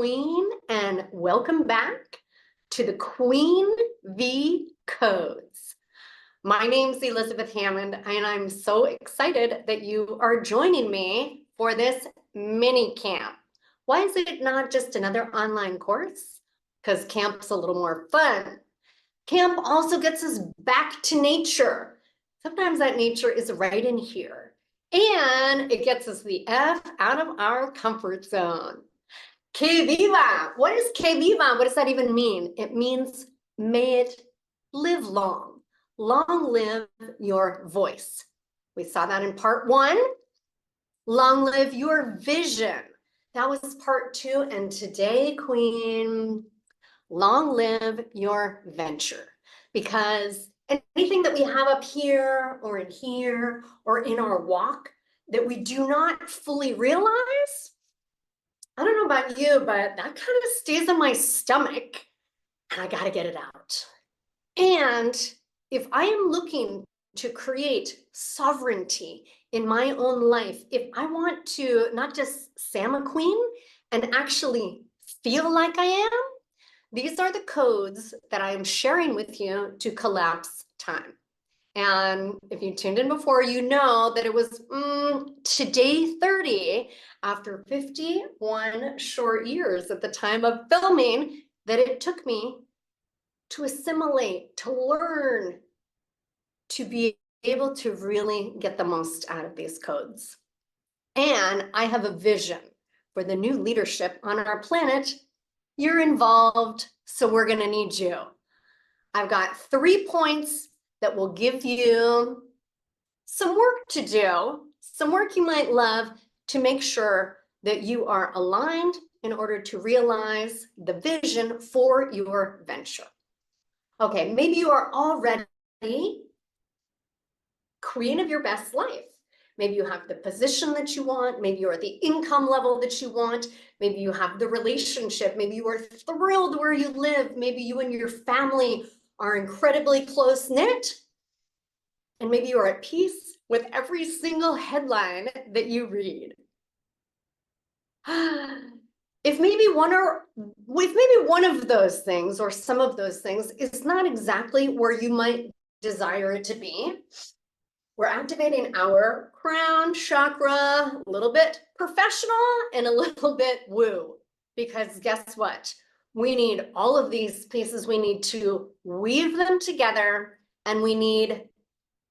Queen, and welcome back to the Queen V Codes. My name's Elizabeth Hammond, and I'm so excited that you are joining me for this mini camp. Why is it not just another online course? Because camp's a little more fun. Camp also gets us back to nature. Sometimes that nature is right in here. And it gets us the F out of our comfort zone. Que viva! What is que viva? What does that even mean? It means may it live long. Long live your voice. We saw that in part 1. Long live your vision. That was part 2. And today, Queen, long live your venture. Because anything that we have up here or in our walk that we do not fully realize, I don't know about you, but that kind of stays in my stomach and I got to get it out. And if I am looking to create sovereignty in my own life, if I want to not just say I'm a queen and actually feel like I am, these are the codes that I am sharing with you to collapse time. And if you tuned in before, you know that it was to day 30 after 51 short years at the time of filming that it took me to assimilate, to learn, to be able to really get the most out of these codes. And I have a vision for the new leadership on our planet. You're involved, so we're going to need you. I've got 3 points that will give you some work to do, some work you might love to make sure that you are aligned in order to realize the vision for your venture. Okay, maybe you are already queen of your best life. Maybe you have the position that you want. Maybe you're at the income level that you want. Maybe you have the relationship. Maybe you are thrilled where you live. Maybe you and your family are incredibly close-knit. And maybe you are at peace with every single headline that you read. If maybe one of those things or some of those things is not exactly where you might desire it to be, we're activating our crown chakra, a little bit professional and a little bit woo. Because guess what? We need all of these pieces. We need to weave them together, and we need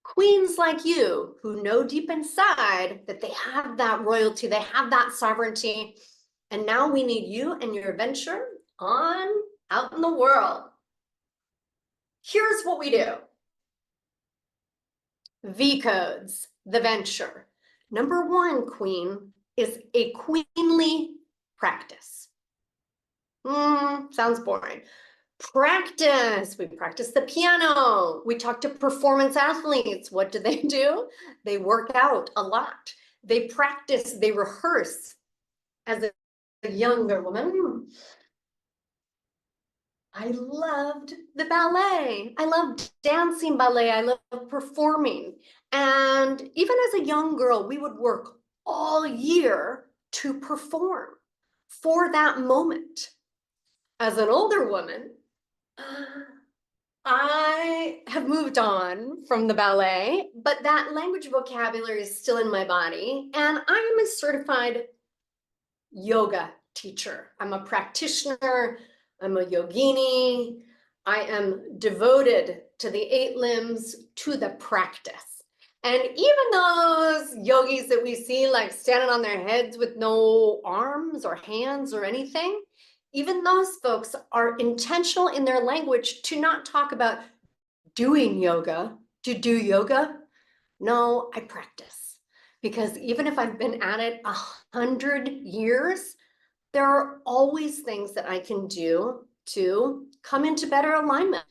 queens like you who know deep inside that they have that royalty, they have that sovereignty. And now we need you and your venture out in the world. Here's what we do. V codes, the venture. Number 1, queen, is a queenly practice. Sounds boring. Practice. We practice the piano. We talk to performance athletes. What do? They work out a lot. They practice, they rehearse. As a younger woman, I loved the ballet. I loved dancing ballet. I loved performing. And even as a young girl, we would work all year to perform for that moment. As an older woman, I have moved on from the ballet, but that language vocabulary is still in my body. And I am a certified yoga teacher. I'm a practitioner. I'm a yogini. I am devoted to the 8 limbs, to the practice. And even those yogis that we see like standing on their heads with no arms or hands or anything, even those folks are intentional in their language to not talk about doing yoga, to do yoga. No, I practice. Because even if I've been at it 100 years, there are always things that I can do to come into better alignment,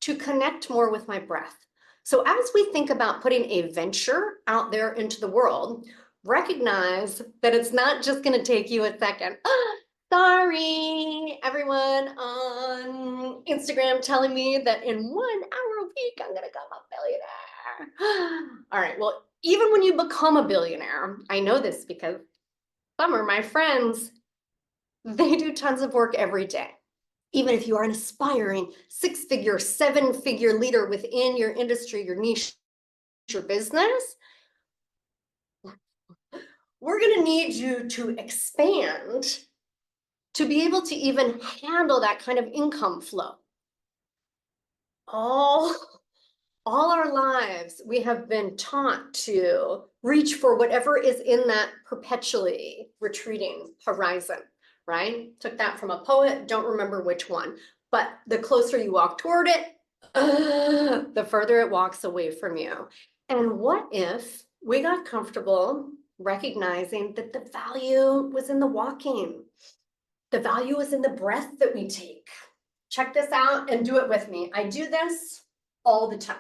to connect more with my breath. So as we think about putting a venture out there into the world, recognize that it's not just going to take you a second. Sorry, everyone on Instagram telling me that in 1 hour a week, I'm going to become a billionaire. All right, well, even when you become a billionaire, I know this because some are my friends, They do tons of work every day. Even if you are an aspiring 6-figure, 7-figure leader within your industry, your niche, your business, we're going to need you to expand to be able to even handle that kind of income flow. All our lives, we have been taught to reach for whatever is in that perpetually retreating horizon, right? Took that from a poet, don't remember which one, but the closer you walk toward it, the further it walks away from you. And what if we got comfortable recognizing that the value was in the walking? The value is in the breath that we take. Check this out and do it with me. I do this all the time.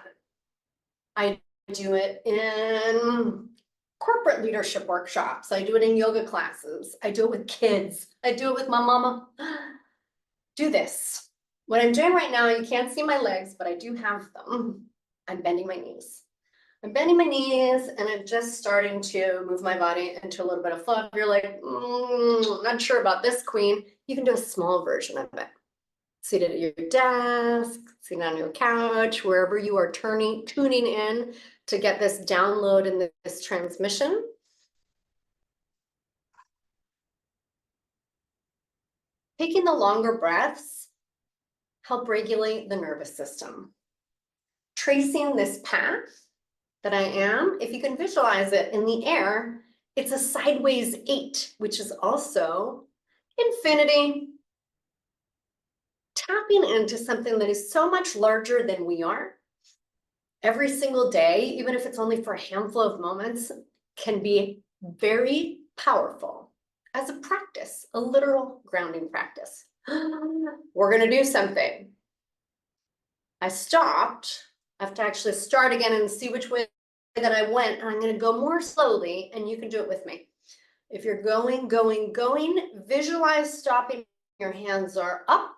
I do it in corporate leadership workshops. I do it in yoga classes. I do it with kids. I do it with my mama. Do this. What I'm doing right now, you can't see my legs, but I do have them. I'm bending my knees. I'm bending my knees and I'm just starting to move my body into a little bit of flow. If you're like, not sure about this, queen, you can do a small version of it. Seated at your desk, seated on your couch, wherever you are tuning in to get this download and this transmission. Taking the longer breaths help regulate the nervous system. Tracing this path that I am, if you can visualize it in the air, it's a sideways 8, which is also infinity. Tapping into something that is so much larger than we are every single day, even if it's only for a handful of moments, can be very powerful as a practice, a literal grounding practice. We're going to do something. I stopped. I have to actually start again and see which way that I went. And I'm going to go more slowly, and you can do it with me. If you're going, visualize stopping. Your hands are up.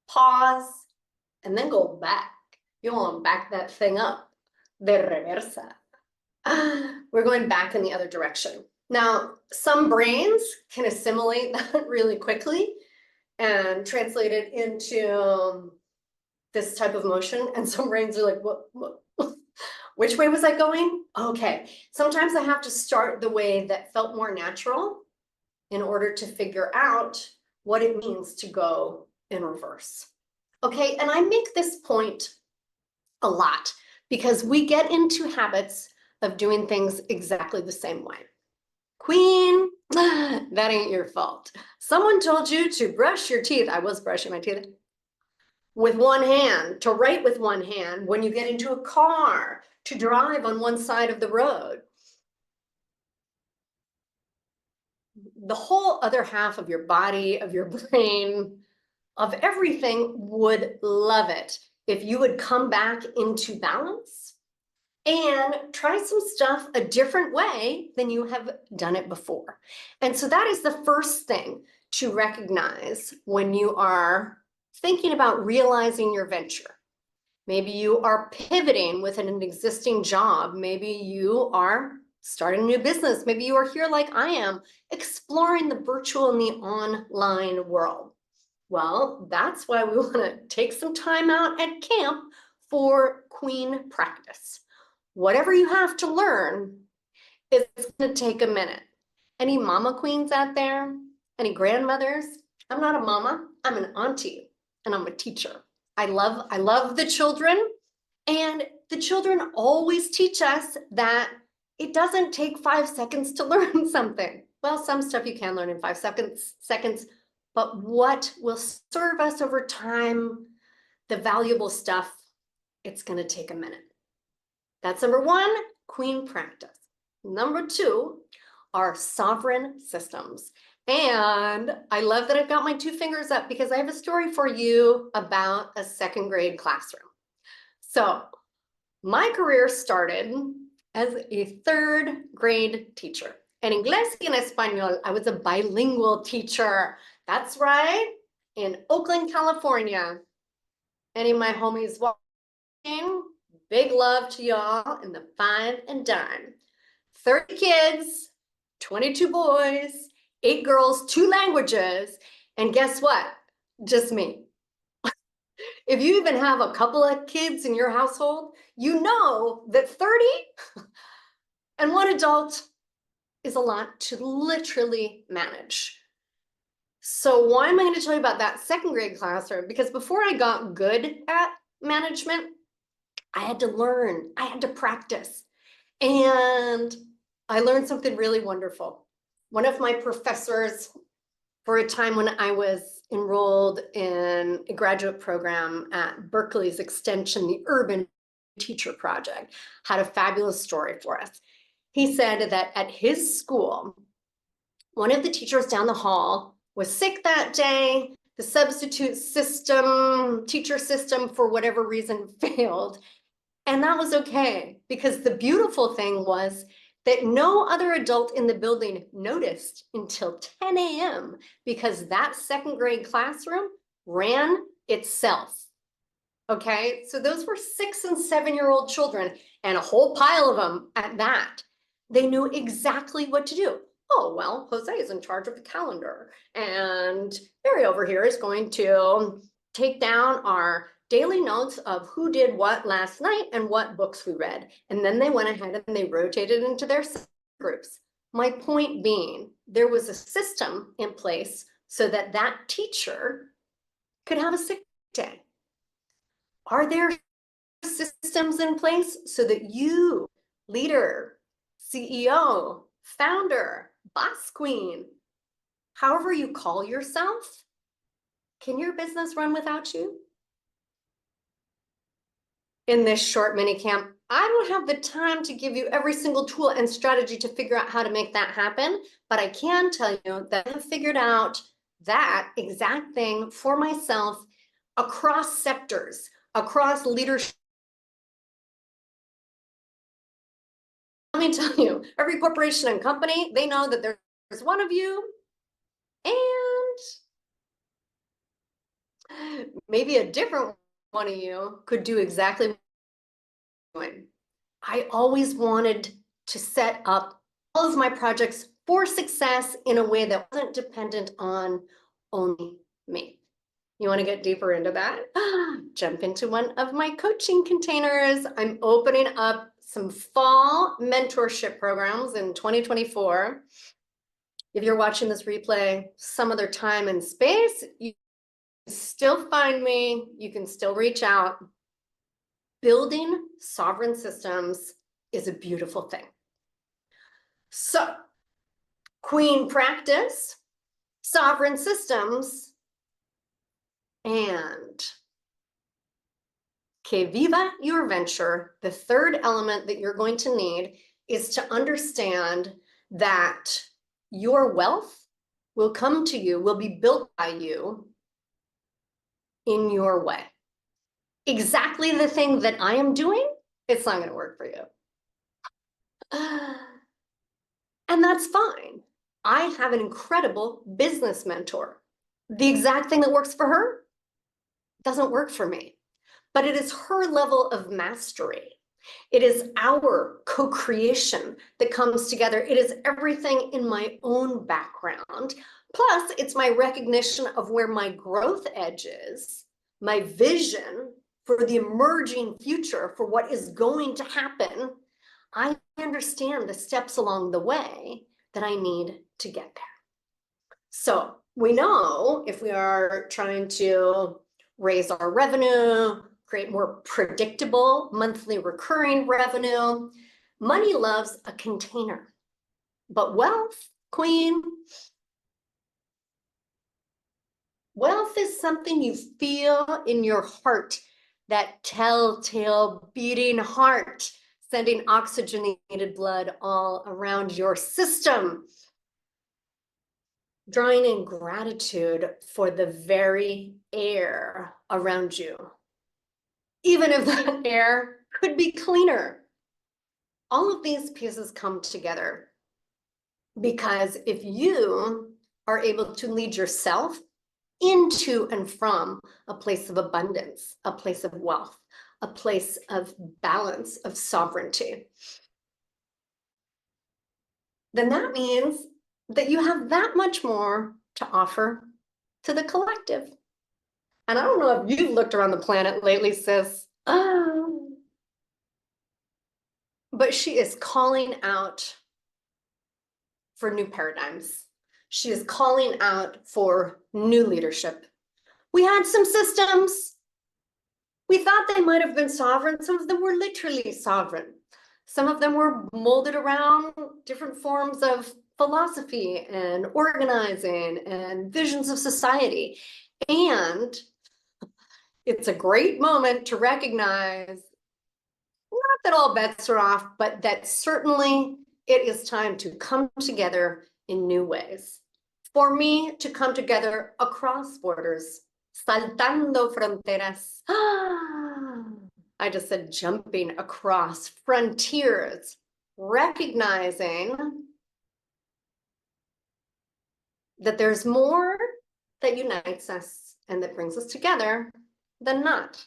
Pause, and then go back. You want to back that thing up. De reversa. We're going back in the other direction. Now, some brains can assimilate that really quickly and translate it into this type of motion. And some brains are like, what? Which way was I going? Okay. Sometimes I have to start the way that felt more natural in order to figure out what it means to go in reverse. Okay, and I make this point a lot because we get into habits of doing things exactly the same way. Queen, that ain't your fault. Someone told you to brush your teeth. I was brushing my teeth with one hand, to write with one hand when you get into a car, to drive on one side of the road. The whole other half of your body, of your brain, of everything would love it if you would come back into balance and try some stuff a different way than you have done it before. And so that is the first thing to recognize when you are thinking about realizing your venture. Maybe you are pivoting within an existing job. Maybe you are starting a new business. Maybe you are here like I am, exploring the virtual and the online world. Well, that's why we want to take some time out at camp for queen practice. Whatever you have to learn, it's going to take a minute. Any mama queens out there? Any grandmothers? I'm not a mama, I'm an auntie, and I'm a teacher. I love the children, and the children always teach us that it doesn't take 5 seconds to learn something. Well, some stuff you can learn in 5 seconds, but what will serve us over time, the valuable stuff, it's going to take a minute. That's number 1, queen practice. Number 2 are sovereign systems. And I love that I've got my 2 fingers up because I have a story for you about a 2nd grade classroom. So my career started as a 3rd grade teacher. En inglés y en español, I was a bilingual teacher. That's right, in Oakland, California. Any of my homies watching, big love to y'all in the 5 and dime. 30 kids, 22 boys, 8 girls, 2 languages, and guess what? Just me. If you even have a couple of kids in your household, you know that 30 and 1 adult is a lot to literally manage. So why am I going to tell you about that 2nd grade classroom? Because before I got good at management, I had to learn, I had to practice. And I learned something really wonderful. One of my professors, for a time when I was enrolled in a graduate program at Berkeley's Extension, the Urban Teacher Project, had a fabulous story for us. He said that at his school, one of the teachers down the hall was sick that day. The substitute system, teacher system, for whatever reason, failed. And that was okay, because the beautiful thing was that no other adult in the building noticed until 10 a.m. because that 2nd grade classroom ran itself. Okay, so those were 6- and 7-year-old children, and a whole pile of them at that. They knew exactly what to do. Oh, well, Jose is in charge of the calendar, and Mary over here is going to take down our daily notes of who did what last night and what books we read. And then they went ahead and they rotated into their groups. My point being, there was a system in place so that that teacher could have a sick day. Are there systems in place so that you, leader, CEO, founder, boss queen, however you call yourself, can your business run without you? In this short mini camp, I don't have the time to give you every single tool and strategy to figure out how to make that happen, but I can tell you that I have figured out that exact thing for myself across sectors, across leadership. Let me tell you, every corporation and company, they know that there's one of you, and maybe a different one of you could do exactly what I'm doing. I always wanted to set up all of my projects for success in a way that wasn't dependent on only me. You want to get deeper into that? Jump into one of my coaching containers. I'm opening up some fall mentorship programs in 2024. If you're watching this replay some other time and space, you can still find me. You can still reach out. Building sovereign systems is a beautiful thing. So, queen practice, sovereign systems, and que viva your venture. The 3rd element that you're going to need is to understand that your wealth will come to you, will be built by you in your way. Exactly the thing that I am doing, it's not going to work for you. And that's fine. I have an incredible business mentor. The exact thing that works for her doesn't work for me, but it is her level of mastery. It is our co-creation that comes together. It is everything in my own background. Plus, it's my recognition of where my growth edge is, my vision for the emerging future, for what is going to happen. I understand the steps along the way that I need to get there. So we know if we are trying to raise our revenue, create more predictable monthly recurring revenue, money loves a container. But wealth, queen, wealth is something you feel in your heart, that telltale beating heart, sending oxygenated blood all around your system, drawing in gratitude for the very air around you, even if that air could be cleaner. All of these pieces come together because if you are able to lead yourself into and from a place of abundance, a place of wealth, a place of balance, of sovereignty, then that means that you have that much more to offer to the collective. And I don't know if you've looked around the planet lately, sis. But she is calling out for new paradigms. She is calling out for new leadership. We had some systems. We thought they might have been sovereign. Some of them were literally sovereign. Some of them were molded around different forms of philosophy and organizing and visions of society. And it's a great moment to recognize not that all bets are off, but that certainly it is time to come together in new ways. For me to come together across borders, saltando fronteras. I just said jumping across frontiers, recognizing that there's more that unites us and that brings us together than not.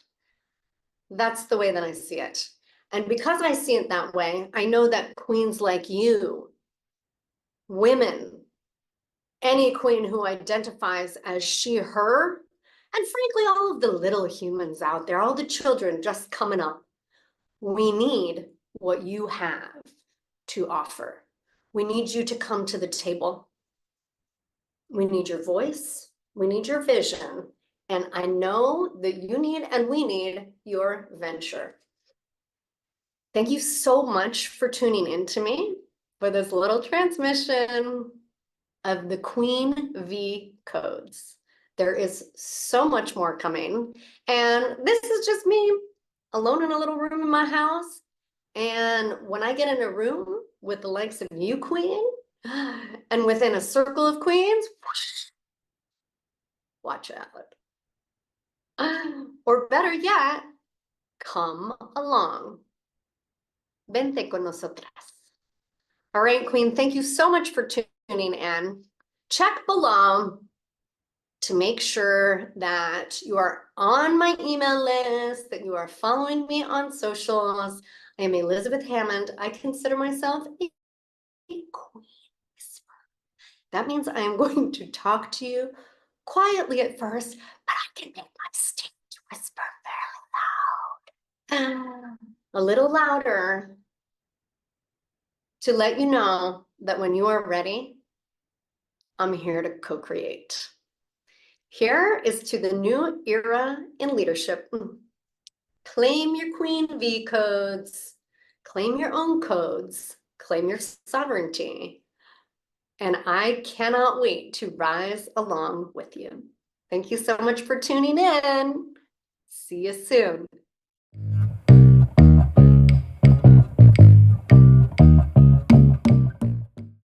That's the way that I see it. And because I see it that way, I know that queens like you, women, any queen who identifies as she, her, and frankly, all of the little humans out there, all the children just coming up, we need what you have to offer. We need you to come to the table. We need your voice. We need your vision. And I know that you need and we need your venture. Thank you so much for tuning in to me for this little transmission of the Queen V codes. There is so much more coming. And this is just me alone in a little room in my house. And when I get in a room with the likes of you, Queen, and within a circle of queens, watch out. Or better yet, come along. Vente con nosotras. All right, Queen, thank you so much for tuning in. Check below to make sure that you are on my email list, that you are following me on socials. I am Elizabeth Hammond. I consider myself a queen whisperer. That means I am going to talk to you quietly at first, but I can make my stage whisper very loud. A little louder to let you know that when you are ready, I'm here to co-create. Here is to the new era in leadership. Claim your Queen V codes, claim your own codes, claim your sovereignty. And I cannot wait to rise along with you. Thank you so much for tuning in. See you soon.